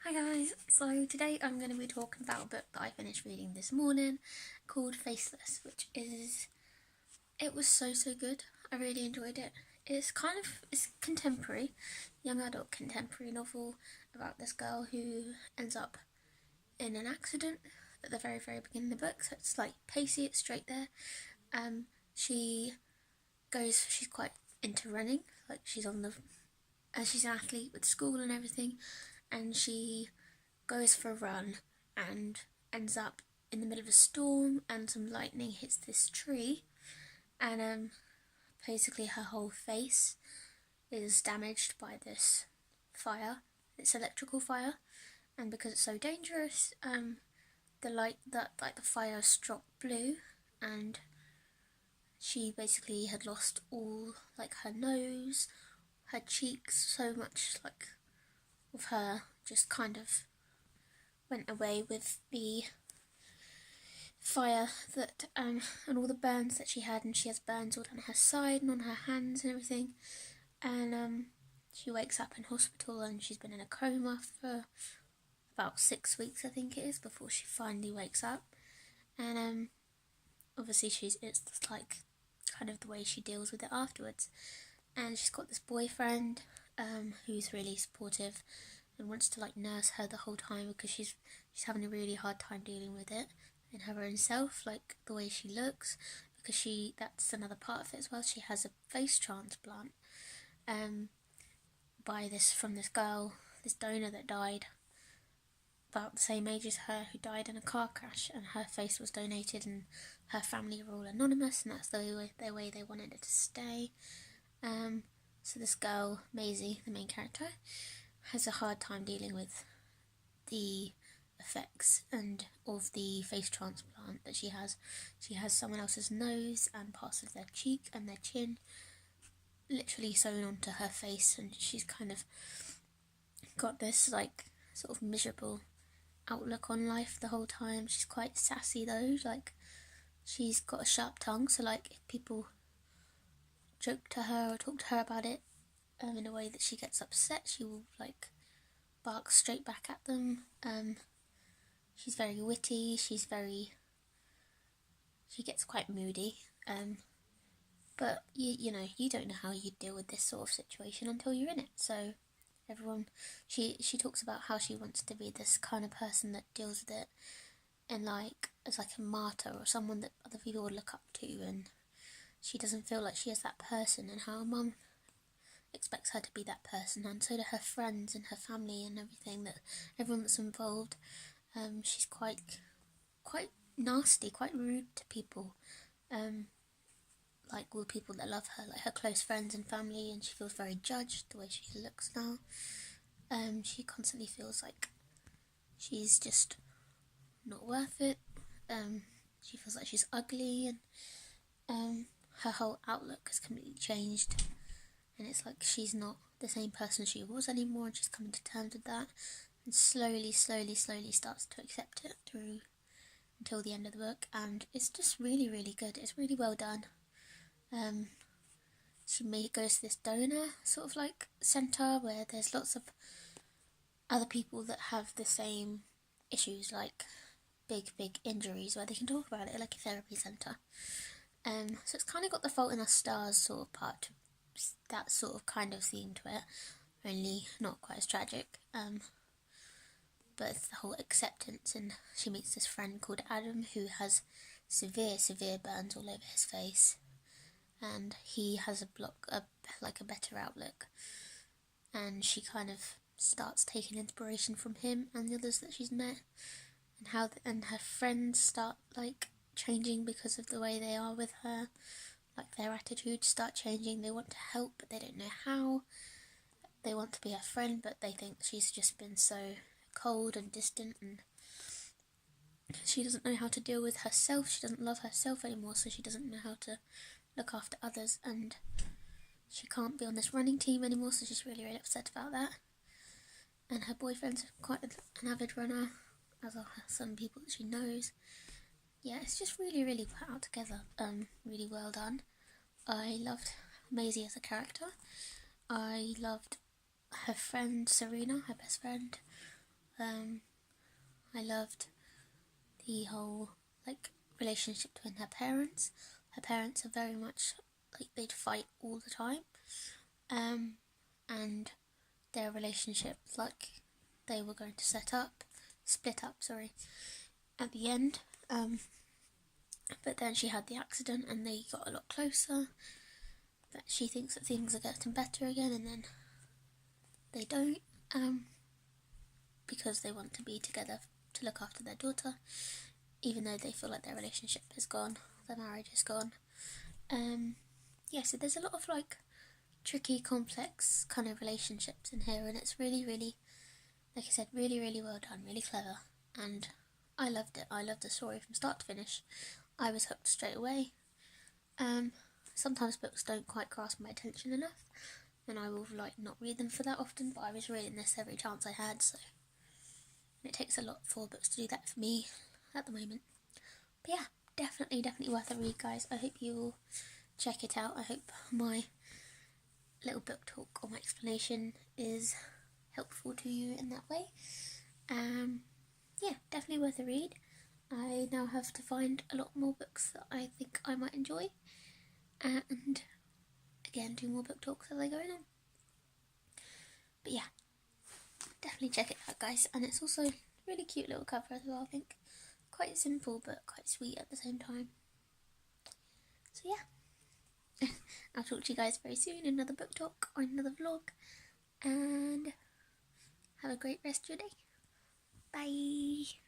Hi guys, so today I'm going to be talking about a book that I finished reading this morning called Faceless, it was so good. I really enjoyed it. It's contemporary, young adult contemporary novel about this girl who ends up in an accident at the very beginning of the book, so it's like pacey, it's straight there. She she's quite into running, like she's she's an athlete with school and everything, and she goes for a run and ends up in the middle of a storm, and some lightning hits this tree, and basically her whole face is damaged by this fire. It's electrical fire, and because it's so dangerous, the fire struck blue, and she basically had lost all, like, her nose, her cheeks, so much like of her just kind of went away with the fire and all the burns that she had, and she has burns all down her side and on her hands and everything, and she wakes up in hospital, and she's been in a coma for about 6 weeks, I think it is, before she finally wakes up. And obviously it's just like kind of the way she deals with it afterwards. And she's got this boyfriend who's really supportive and wants to like nurse her the whole time, because she's having a really hard time dealing with it in her own self, like the way she looks, because that's another part of it as well. She has a face transplant from this girl, this donor that died about the same age as her, who died in a car crash, and her face was donated, and her family are all anonymous, and that's the way they wanted it to stay. So this girl, Maisie, the main character, has a hard time dealing with the effects and of the face transplant that she has. She has someone else's nose and parts of their cheek and their chin literally sewn onto her face, and she's kind of got this like sort of miserable outlook on life the whole time. She's quite sassy though, like she's got a sharp tongue, so like if people joke to her or talk to her about it in a way that she gets upset, she will like bark straight back at them. She's very witty, she gets quite moody, but you know, you don't know how you deal with this sort of situation until you're in it. So she talks about how she wants to be this kind of person that deals with it and like as like a martyr or someone that other people would look up to, and she doesn't feel like she is that person, and how her mum expects her to be that person, and so do her friends and her family and everything, that everyone that's involved. She's quite nasty, quite rude to people, like all the people that love her, like her close friends and family, and she feels very judged the way she looks now. She constantly feels like she's just not worth it. She feels like she's ugly, and her whole outlook has completely changed, and it's like she's not the same person she was anymore, and she's coming to terms with that, and slowly starts to accept it through until the end of the book, and it's just really good. It's really well done. She goes to this donor sort of like centre where there's lots of other people that have the same issues, like big injuries, where they can talk about it, like a therapy centre. So it's kind of got the Fault in Our Stars sort of part, that sort of kind of theme to it, only not quite as tragic. But it's the whole acceptance, and she meets this friend called Adam who has severe burns all over his face, and he has a better outlook, and she kind of starts taking inspiration from him and the others that she's met, and her friends start like changing because of the way they are with her, like their attitudes start changing. They want to help but they don't know how. They want to be her friend but they think she's just been so cold and distant, and she doesn't know how to deal with herself. She doesn't love herself anymore, so she doesn't know how to look after others, and she can't be on this running team anymore, so she's really upset about that. And her boyfriend's quite an avid runner, as are some people that she knows. Yeah, it's just really put out together, really well done. I loved Maisie as a character. I loved her friend Serena, her best friend. I loved the whole like relationship between her parents. Her parents are very much like they'd fight all the time, and their relationship, like they were going to split up, at the end. But then she had the accident and they got a lot closer. But she thinks that things are getting better again, and then they don't, because they want to be together to look after their daughter, even though they feel like their relationship is gone, their marriage is gone. So there's a lot of like tricky, complex kind of relationships in here, and it's really, really, like I said, really, really well done, really clever, and I loved it. I loved the story from start to finish. I was hooked straight away. Sometimes books don't quite grasp my attention enough, and I will like not read them for that often, but I was reading this every chance I had, so it takes a lot for books to do that for me at the moment. But yeah, definitely worth a read, guys. I hope you will check it out. I hope my little book talk or my explanation is helpful to you in that way. Definitely worth a read. I now have to find a lot more books that I think I might enjoy, and again do more book talks as I go along. But yeah, definitely check it out, guys. And it's also a really cute little cover as well, I think. Quite simple but quite sweet at the same time. So yeah, I'll talk to you guys very soon in another book talk or another vlog, and have a great rest of your day. Bye!